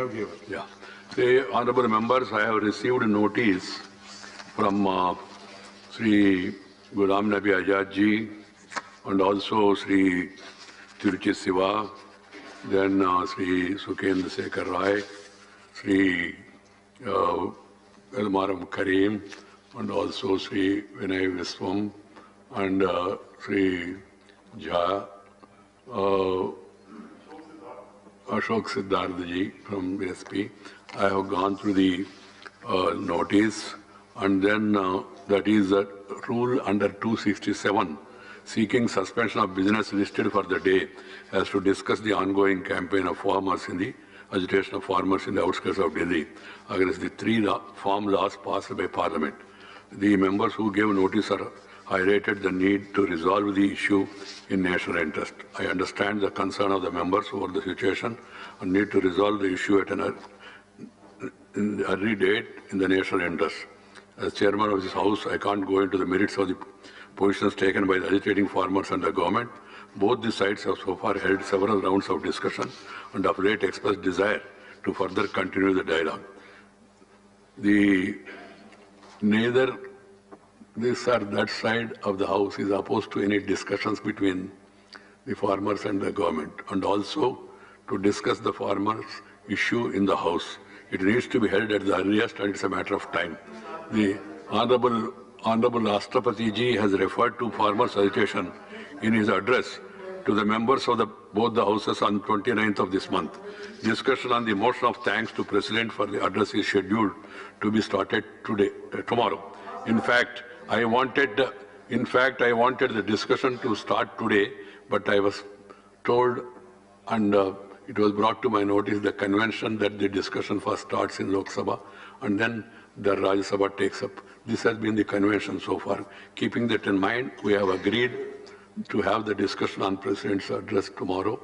have given. Yeah. The honorable members, I have received a notice from Sri Ghulam Nabi Azad ji and also Sri Tiruchi Siva, then Sri Sukendra Sekhar Rai, Sri Elmaram Karim, and also Sri Vinay Viswam, and Sri Jha, Ashok Siddhartha ji from SP. I have gone through the notice, and then that is a rule under 267, seeking suspension of business listed for the day, as to discuss the ongoing campaign of farmers in the agitation of farmers in the outskirts of Delhi against the three farm laws passed by Parliament. The members who gave notice are highlighted the need to resolve the issue in national interest. I understand the concern of the members over the situation and need to resolve the issue at an early date in the national interest. As chairman of this house, I can't go into the merits of the positions taken by the agitating farmers and the government. Both the sides have so far held several rounds of discussion and of late expressed desire to further continue the dialogue. Neither this or that side of the house is opposed to any discussions between the farmers and the government, and also to discuss the farmers' issue in the house. It needs to be held at the earliest, and it's a matter of time. The Honorable Rashtrapati ji has referred to farmers' agitation in his address to the members of both the houses on 29th of this month. Discussion on the motion of thanks to President for the address is scheduled to be started tomorrow. In fact, I wanted the discussion to start today, but I was told, and it was brought to my notice, the convention, that the discussion first starts in Lok Sabha and then the Rajya Sabha takes up. This has been the convention so far. Keeping that in mind, we have agreed to have the discussion on President's address tomorrow.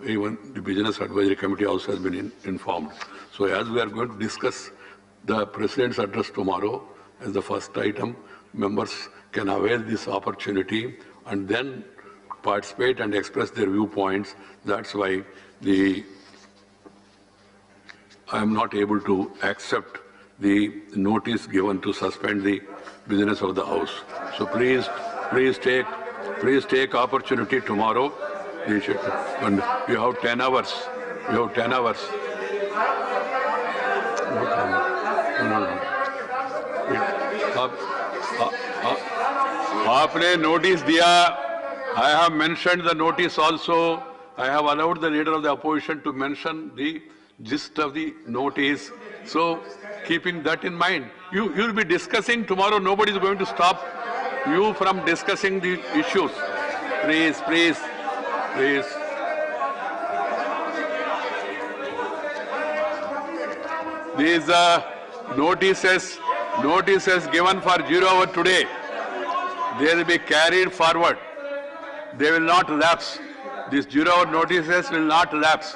Even the Business Advisory Committee also has been informed. So as we are going to discuss the President's address tomorrow as the first item, members can avail this opportunity and then participate and express their viewpoints. That's why I am not able to accept the notice given to suspend the business of the House. So please take opportunity tomorrow. And you have 10 hours. You have 10 hours. आपने notice दिया. I have mentioned the notice also. I have allowed the leader of the opposition to mention the gist of the notice. So, keeping that in mind, you will be discussing tomorrow. Nobody is going to stop you from discussing the issues. Please. These notices given for 0 hour today, they will be carried forward. They will not lapse. These 0 hour notices will not lapse.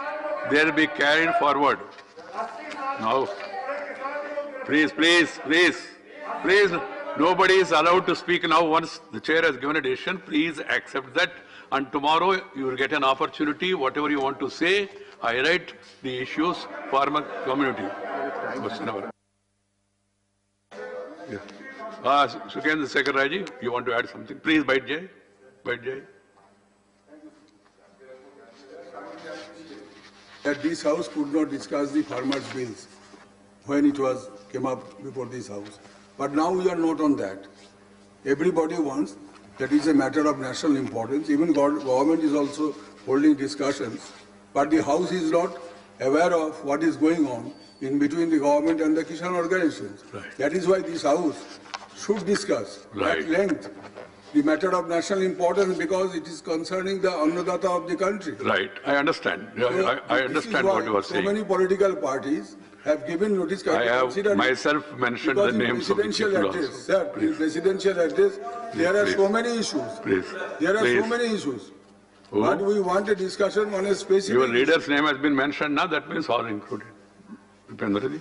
They will be carried forward. Now, please. Nobody is allowed to speak now. Once the chair has given a decision, please accept that. And tomorrow you will get an opportunity, whatever you want to say, highlight the issues, farmer community. Sukendra Sekhar Rai, you want to add something? Please, Bait Jai. That this house could not discuss the farmers' bills when it came up before this house. But now we are not on that. Everybody wants, that is a matter of national importance. Even government is also holding discussions. But the house is not aware of what is going on in between the government and the Kisan organizations. Right. That is why this house should discuss at length the matter of national importance, because it is concerning the Annadata of the country. Right, I understand. Yeah, I understand what you are saying. So many political parties have given notice. I have myself mentioned the names of the people also. Sir, in presidential address, there are so many issues. There are so many issues. Who? But we want a discussion on a specific... Your leader's name has been mentioned now, that means all included. Upendraji?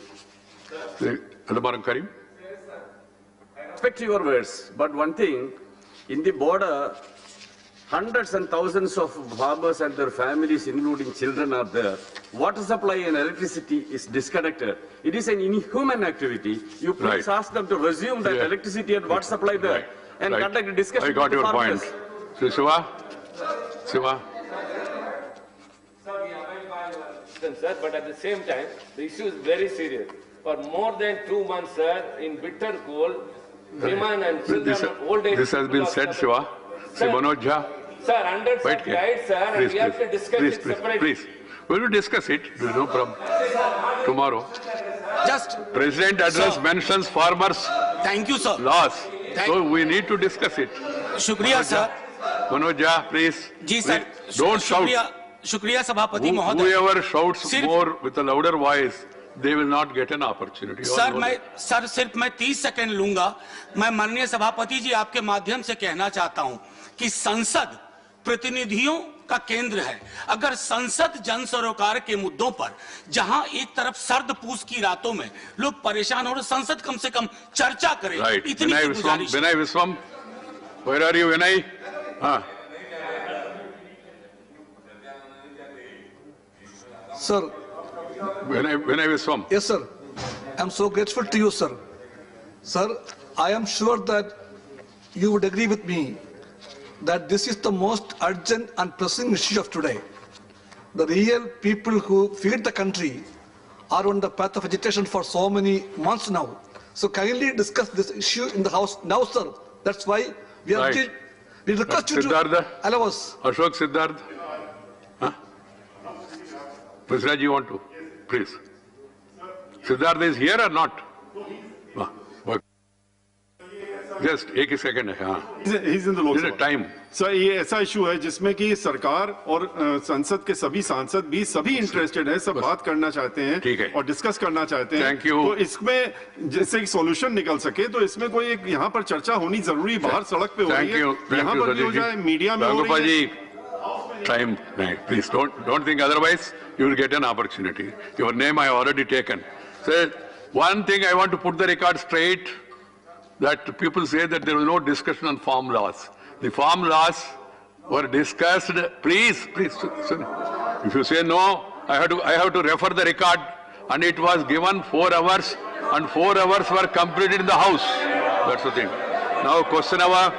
Elmaram Karim? I respect your words, but one thing, in the border, Hundreds and thousands of farmers and their families, including children, are there. Water supply and electricity is disconnected. It is an inhuman activity. You please ask them to resume that electricity and water supply there and conduct a discussion I got with the your farmers. point. So, Shiva? Sir, but at the same time, the issue is very serious. For more than 2 months, sir, in bitter cold, women and children of old age... This has been said, Shiva. Sir, Manoj Jha. Sir, hundreds of guides, sir, and we have to discuss it separately. Please. We will discuss it. There is no problem. Tomorrow. Just, President address Sir. mentions farmers' thank you, sir. laws. So we need to discuss it. शुक्रिया sir. Manoj Jha, please. जी sir. Don't shout. शुक्रिया सभापति महोदय. Whoever shouts सिर्फ- more with a louder voice, they will not get an opportunity. Sir सिर्फ मैं 30 second लूंगा. मैं माननीय सभापति जी आपके माध्यम से कहना चाहता हूं कि संसद प्रतिनिधियों का केंद्र है. अगर संसद जन सरोकार के मुद्दों पर जहां एक तरफ सर्द पूस की रातों में लोग परेशान हो रहे, संसद कम से कम चर्चा करे. Right. इतनी सी गुजारिश. Vinay Viswam. Where are you, Vinay? Sir, Vinay Viswam. yes, sir. I'm so grateful to you, sir. Sir, I am sure that you would agree with me that this is the most urgent and pressing issue of today. The real people who feed the country are on the path of agitation for so many months now. So kindly discuss this issue in the House now, sir. That's why we are. Right. We request you Siddhartha? to allow us. Ashok Siddharth. Prisraj, you want to? Please. Siddhartha is here or not? Just एक ही second है. He's in the Lok This is Sabha. time. Sir ये ऐसा issue है जिसमें कि सरकार और संसद के सभी सांसद भी सभी इंटरेस्टेड हैं, सब बात करना चाहते हैं ठीक है। और डिस्कस करना चाहते हैं. Thank you. तो इसमें जैसे एक सॉल्यूशन निकल सके तो इसमें कोई एक यहाँ पर चर्चा होनी जरूरी. बाहर सड़क पे हो रही है, यहाँ पर भी हो जाए, मीडिया में हो रही है. Time, please don't think otherwise. You will get an opportunity. Your name I have already taken. So one thing I want to put the record straight, that people say that there was no discussion on farm laws. The farm laws were discussed. Please, sir. If you say no, I have to refer the record, and it was given 4 hours, and 4 hours were completed in the House. That's the thing. Now question hour.